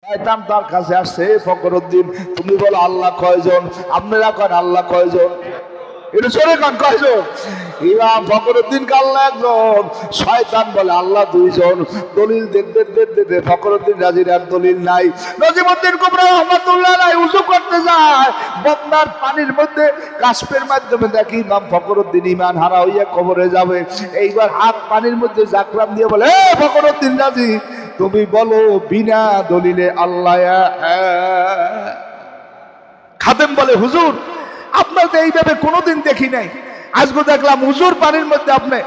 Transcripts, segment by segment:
শয়তান তার কাছে আসছে, ফখরুদ্দিন তুমি বলো আল্লাহ কয়জন? আপনারা কন আল্লাহ কয়জন? এটা চলে কন কয়জন? ইমাম ফখরুদ্দিন আল্লাহ একজন, শয়তান বলে আল্লাহ দুইজন। দলিল দে ফখরুদ্দিন রাজির আর দলিল নাই। নজিমউদ্দিন কুবরা রহমাতুল্লাহ আলাইহি উযু করতে যায়, বদনার পানির মধ্যে কাশফের মাধ্যমে দেখি ইমাম ফখরুদ্দিন ঈমান হারা হইয়া কবরে যাবে। এইবার হাত পানির মধ্যে জাকরাম দিয়ে বলে, এ ফখরুদ্দিন রাজি তুমি বলো বিনা দলিলে আল্লাহ। খাদেম বলে হুজুর আপনার তো এইভাবে কোনোদিন দেখি নাই, আজকে দেখলাম হুজুর পানির মধ্যে আপনি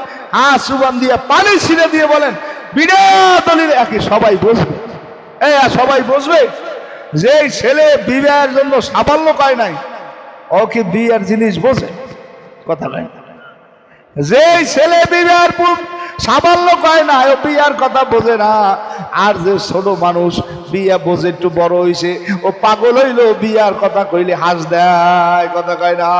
সুবান দিয়ে পানি ছিঁড়ে দিয়ে বলেন বিনা দলিলে। একই সবাই বসবে, সবাই বসবে। যে ছেলে বিবাহের জন্য সাফল্য পায় নাই ও কি বিয়ের জিনিস বোঝে? কথা নাই। যে ছেলে বিবাহের সাফল্য পায় না ও বিয়ার কথা বোঝে না। আর যে ছোট মানুষ বিয়া বোঝে, একটু বড় হইছে, ও পাগল হইলো বিয়ার কথা কইলে হাস দেয়, কথা কয় না।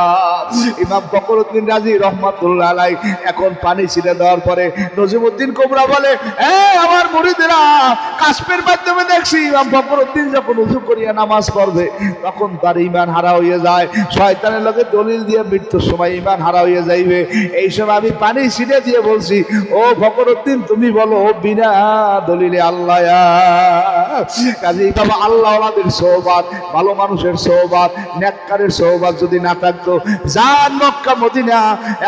ইমাম ফখরুদ্দিন রাজি রহমাতুল্লাহ আলাইহি এখন পানি ছিঁড়ে দেওয়ার পরে নজিমউদ্দিন কুবরা বলে, আমার মুরিদেরা কাশফের মাধ্যমে দেখছি ইমাম ফখরুদ্দিন যখন উযু করিয়া নামাজ পড়বে তখন তার ঈমান হারা হয়ে যায়। শয়তানের লগে দলিল দিয়ে মৃত্যুর সময় ঈমান হারা হয়ে যাইবে। এই সময় আমি পানি ছিঁড়ে দিয়ে বলছি, ও ফখরুদ্দিন তুমি বলো বিনা দলিলে আল্লাহ। কাজেই বাবা আল্লাহ ওয়ালাদের সোহবাত, ভালো মানুষের সোহবাত, নেককারের সোহবাত যদি না থাকতো, যান মক্কা মদিনা।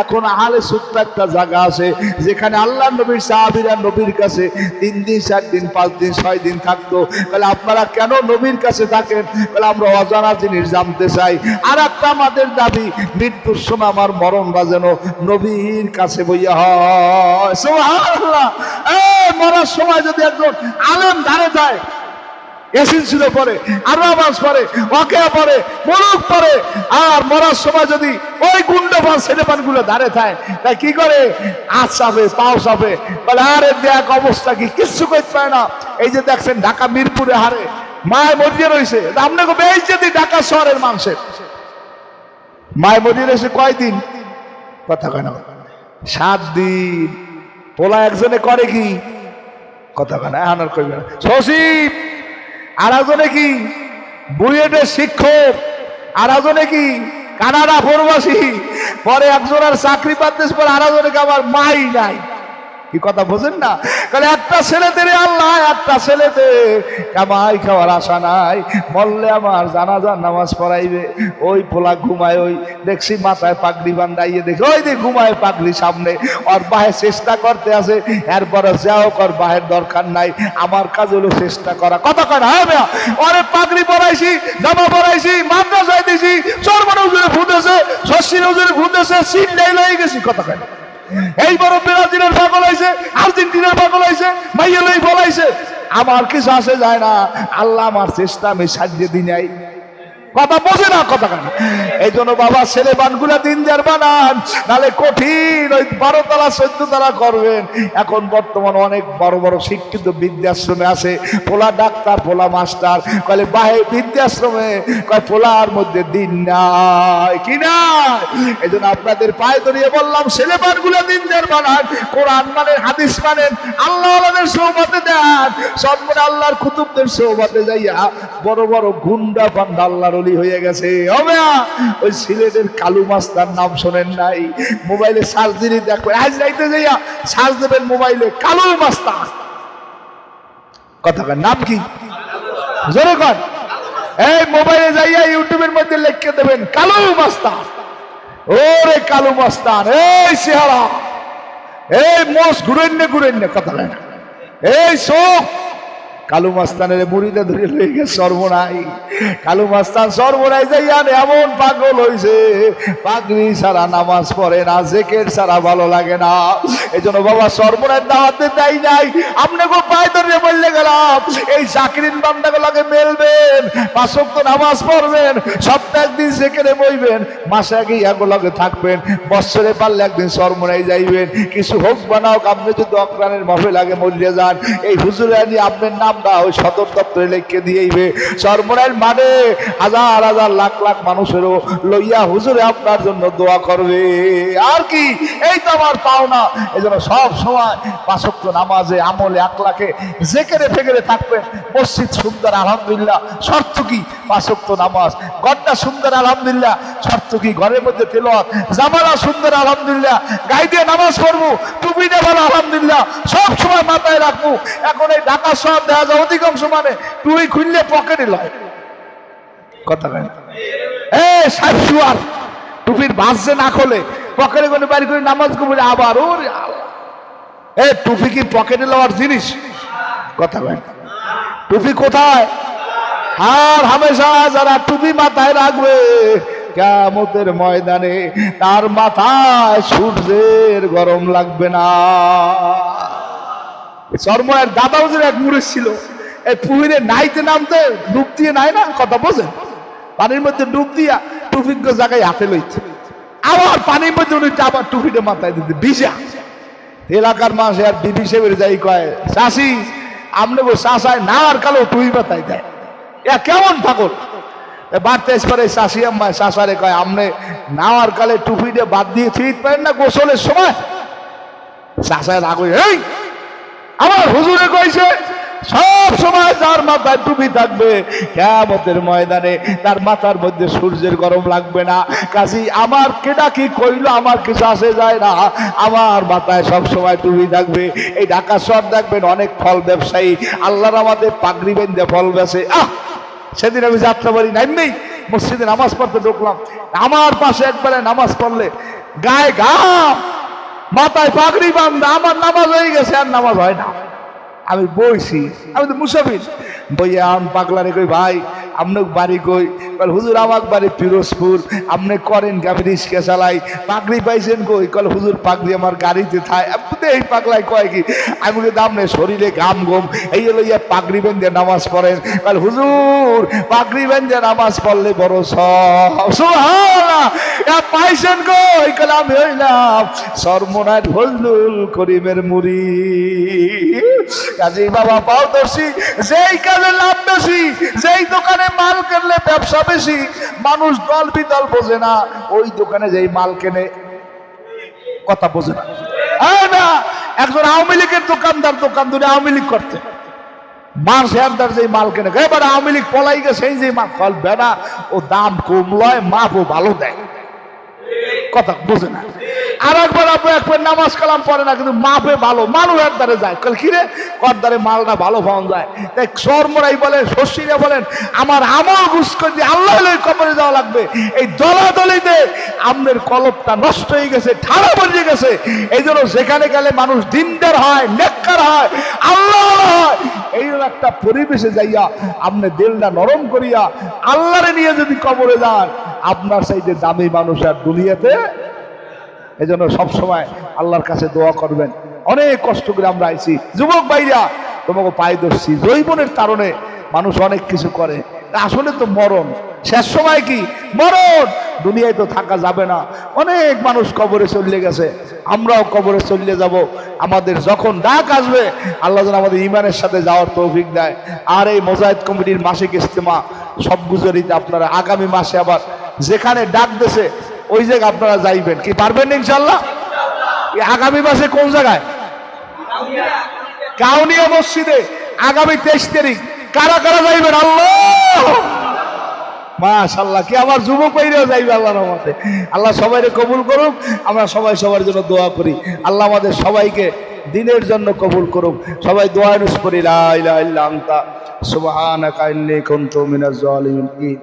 এখন আহলে সুফফা একটা জায়গা আছে যেখানে আল্লাহ নবীর সাহাবীরা নবীর কাছে 3 দিন 4 দিন 5 দিন 6 দিন থাকতো। তাহলে আপনারা কেন নবীর কাছে থাকেন? তাহলে আমরা অজানা জিনিস জানতে চাই। আর একটা আমাদের দাবি, মৃত্যুর সময় আমার মরণটা যেন নবীর কাছে বইয়া হয়। সুবহানাল্লাহ। মরার সময় যদি একজন আলেম ধারে যায়, ইয়াসিন সুরে পড়ে, আর নামাজ পড়ে, ওয়াকিয়া পড়ে, মুলুক পড়ে, আর মরার সময় যদি ওই গুন্ডাপান ছেলেপানগুলো ধারে থাকে, তাই কি করে? হাত চাপে, পাও চাপে, বলে আরে দেখ অবস্থা কি, কিচ্ছু করতে পারে না। এই যে দেখছেন ঢাকা মিরপুরে হারে মায় মরিয়ে রয়েছে, আপনাকে বেশ যদি ঢাকা শহরের মানুষের মায় মরিয়ে রয়েছে কয়দিন? কথা কয় না, 7 দিন। পোলা একজনে করে কি? কথা কয় না, আনার কইবে না সচিব। আর একজনে কি? বুয়েটের শিক্ষক। আর একজনে কি? কানাডা প্রবাসী। পরে একজনের চাকরি পাচ্ছে, পরে আর একজনকে আবার মাই নাই। কি কথা বোঝেন না? কারণ একটা ছেলেদের আল্লাহ, একটা ছেলেতে কামাই খাওয়ার আশা নাই। মরলে আমার জানাজার নামাজ পড়াইবে। ওই পোলা ঘুমায়, ওই দেখছি মাথায় পাগড়ি বান্ধাইয়ে, দেখি ওই যে ঘুমায় পাগড়ি সামনে, ওর বাহে চেষ্টা করতে আছে। এরপরে যাও কর বাহের দরকার নাই, আমার কাজ হলো চেষ্টা করা। কথা কয় না? হ্যাঁ ভাইয়া, ওরে পাগড়ি পরাইছি, জামা পরাইছি, মাদ্রাসায় দিছি, চরমনে হুজুরে ফুটেছে, শশীর হুজুরে ফুটেছে, সিন্ডাই লয়ে গেছি। কথা কয় না? এই বড় ব্রাজিলের পাগল হয়েছে, আর্জেন্টিনার পাগল হয়েছে, মাইয়ালই বলাইছে, আমার কিছু আসে যায় না। আল্লাহ আমার চেষ্টা আমি সাজিয়ে দিই নাই। কথা বোঝে না, কথা কেন? এই জন্য বাবা ছেলে বানগুলা দিনদার বানান, নাহলে কঠিন ওই 12 তলা 14 তলা করবেন। এখন বর্তমান অনেক বড় বড় শিক্ষিত বৃদ্ধাশ্রমে আছে, পোলা ডাক্তার, পোলা মাস্টার, কলে বাহে বৃদ্ধাশ্রমে কয় পোলার মধ্যে দিন নাই, কি না? এই জন্য আপনাদের পায়ে ধরিয়ে বললাম, ছেলে বানগুলা দিনদার বানান, কোরআন মানেন, হাদিস মানেন, আল্লাহ আল্লাহদের সোহবতে দেন। সব করে আল্লাহর কুতুবদের সোহবতে যাইয়া বড় বড় গুন্ডা বান্দা আল্লাহর হয়ে গেছে। ওই সিলেটের কালু মাস্টার নাম শোনেন নাই? মোবাইলে সার্চ দিলে দেখো, আজ রাইতে যাইয়া সার্চ দেবেন মোবাইলে কালু মাস্টার। কথা নাম কি? জোরে কর। এই মোবাইলে যাইয়া ইউটিউবের মধ্যে লিখে দেবেন কালু মাস্টার। ওরে কালু মাস্টার, এই চেহারা, এই মোষ ঘুরেন্নে ঘুরেন্নে। কথা না, এই চোখ। কালু মাস্তানের মুড়িতে ধরে লয়ে গেছে সর্বনাই। কালু মাস্তান সর্বনাই যাইয়া এমন পাগল হয়েছে, পাগড়ি ছাড়া নামাজ পড়ে না, জেকের ছাড়া ভালো লাগে না। এই জন্য বাবা সর্বনাই দাওয়াতে দেয় নাই। আপনাকে পায়ে ধরে বললে গেলাম, এই চাকরির বান্দাগুলোকে মেলবেন, 5 ওয়াক্ত নামাজ পড়বেন, সপ্তাহে একদিন জেকেরে বইবেন, মাসে আগে ইয়াগুলোকে থাকবেন, বছরে পারলে একদিন সর্বনাই যাইবেন। কিছু হোক বানাও, আপনি যদি অক্রানের মাহফিল আগে মরিয়ে যান, এই হুজুরে আনি আপনার নাম নামটা ওই সদর দপ্তরে লিখে দিয়েইবে চরমোনাইর মাঠে হাজার হাজার লাখ লাখ মানুষেরও লইয়া হুজুরে আপনার জন্য দোয়া করবে। আর কি, এই তো আমার পাওনা। এই জন্য সব সময় পাঁচ ওয়াক্ত নামাজে আমলে আকলাকে যেখানে ফেকেরে থাকবেন। মসজিদ সুন্দর আলহামদুলিল্লাহ, শর্ত কি? পাঁচ ওয়াক্ত নামাজ। ঘরটা সুন্দর আলহামদুলিল্লাহ, শর্ত কি? ঘরের মধ্যে তেলাওয়াত। জামালা সুন্দর আলহামদুলিল্লাহ, গায়ে দিয়ে নামাজ পড়বো, টুপিটা ভালো আলহামদুলিল্লাহ, সব সময় মাথায় রাখবো। এখন এই ঢাকা শহর দেখা যায় অধিকাংশ মানে টুপি খুললে পকেটে লয়। কথা কেন সাইফুয়ার টুপির ভাঁজ যে না খোলে পকেটে করে বাড়ি করে নামাজ কবলে আবার ওরে এ টুপি কি পকেটে লওয়ার জিনিস? কথা কেন টুপি কোথায়? আর হামেশা যারা টুপি মাথায় রাখবে কিয়ামতের ময়দানে তার মাথায় সূর্যের গরম লাগবে না। চরময়ের দাদা হুজুর এক মুরিদ ছিল, এই পুকুরে নাইতে নামতে ডুব দিয়ে নাই না, কথা বোঝেন? পানির মধ্যে ডুব দিয়া টুপির জায়গায় হাতে লইছে, আবার পানির মধ্যে উনি আবার টুপিটা মাথায় দিতে ভিজা। এলাকার মানুষ আর বিবি সাহেবের যাই কয়, চাষি আমনে চাষায় না আর কালো টুপি মাথায় দেয়, এ কেমন ঠাকুর? বাড়তে পরে চাষি আম্মা চাষারে কয়, আমনে নাওয়ার কালে টুপিটা বাদ দিয়ে ঠিক পারেন না গোসলের সময়? চাষায় রাগ হয়ে, এই আমার হুজুরে কইছে সব সময় যার মাথায় টুপি থাকবে কিয়ামতের ময়দানে তার মাথার মধ্যে সূর্যের গরম লাগবে না। কাজী আমার কেডা কি কইলো আমার কিছু আসে যায় না, আমার মাথায় সব সময় টুপি থাকবে। এই ঢাকা শহর দেখবেন অনেক ফল ব্যবসায়ী আল্লাহর আমাদের পাগড়ি বেঁধে ফল বেচে। সেদিন আমি যাত্রাবাড়ি নাইমেই মসজিদে নামাজ পড়তে ঢুকলাম, আমার পাশে একবারে নামাজ পড়লে গায়ে ঘাম, মাথায় পাগড়ি বান্ধা, আমার নামাজ হয়ে গেছে আর নামাজ হয় না। আমি বইছি, আমি তো মুসাফির বইয়ে আম পাগলারে কই, ভাই আপনার বাড়ি কই? হুজুর আমার বাড়ি পিরোজপুর। আপনি করেন কি? আমি রিক্সা চালাই। পাগড়ি পাইছেন কই? কল হুজুর পাগড়ি আমার গাড়িতে থায়। এই পাগলাই কয় কি? আমি কিন্তু আপনার শরীরে ঘাম ঘুম এই হলো ইয়া পাগড়ি বেঁধে নামাজ পড়েন। কাল হুজুর পাগড়ি বেঁধে নামাজ পড়লে বড় সুবহানাল্লাহ পাইছেন কই? কাল আমি হইলাম চরমোনাইর ফজলুল করিমের মুরিদ। কাজী বাবা পাওদর্শী, যেই কাজে লাভ বেশি, যেই দোকানে মাল কিনলে ব্যবসা বেশি, মানুষ দল বিদল বোঝে না, ওই দোকানে যেই মাল কেনে কথা বোঝে না। একজন আওয়ামী লীগের দোকানদার দোকান ধরে আওয়ামী লীগ করতে, মাল শেয়ারদার যেই মাল কেনে এবার আওয়ামী লীগ পলাই গেছে, সেই যে মাল ফল বেড়া ও দাম কম লয়, মাপও ভালো দেয়, কথা বোঝে না। আর একবার আপনি একবার নামাজ কালাম পড়ে না, কিন্তু মাপে ভালো মানুষ এর দ্বারে যায়। কাল কিরে কর দ্বারে মালটা ভালো পাওয়া যায়। তাই চরমরাই বলেন, শশীরা বলেন, আমার আমল ঘুষ করে দিয়ে আল্লাহ কবরে যাওয়া লাগবে। এই দলাদলিতে আমনের কলবটা নষ্ট হয়ে গেছে, ঠাড়া বসে গেছে। এই জন্য যেখানে গেলে মানুষ দিনদার হয়, নেককার হয়, আল্লাহ হয়, এই একটা পরিবেশে যাইয়া আপনি দিলটা নরম করিয়া আল্লাহরে নিয়ে যদি কবরে যান, আপনার চাইতে দামি মানুষ আর দুনিয়াতে। এই জন্য সবসময় আল্লাহর কাছে দোয়া করবেন। অনেক কষ্ট করে আমরা আইছি, যুবক ভাইরা তোমাকে পায়ে ধরছি। যৌবনের কারণে মানুষ অনেক কিছু করে, আসলে তো মরণ, শেষ সময় কি মরণ, দুনিয়ায় তো থাকা যাবে না। অনেক মানুষ কবরে চলে গেছে, আমরাও কবরে চলে যাব। আমাদের যখন ডাক আসবে আল্লাহ যেন আমাদের ইমানের সাথে যাওয়ার তৌফিক দেয়। আর এই মোজাহিদ কমিটির মাসিক ইজতেমা সব গুজরিতে আপনারা আগামী মাসে আবার যেখানে ডাক দেশে ওই জায়গায় আপনারা যাইবেন, কি পারবেন ইনশাল্লাহ? আগামী মাসে কোন জায়গায়? কাউনিয়া মসজিদে আগামী 23 তারিখ। কারা কারা যাইবেন? আল্লাহ মাশাআল্লাহ, কি আমার যুবক ভাইরাও যাইবে আল্লাহর রহমতে। আল্লাহ সবাইকে কবুল করুক। আমরা সবাই সবার জন্য দোয়া করি, আল্লাহ আমাদের সবাইকে দিনের জন্য কবুল করুক। সবাই দোয়া করি, লা ইলাহা ইল্লা আনতা সুবহানাকা ইন্নী কুনতু মিনাজ জালিমিন।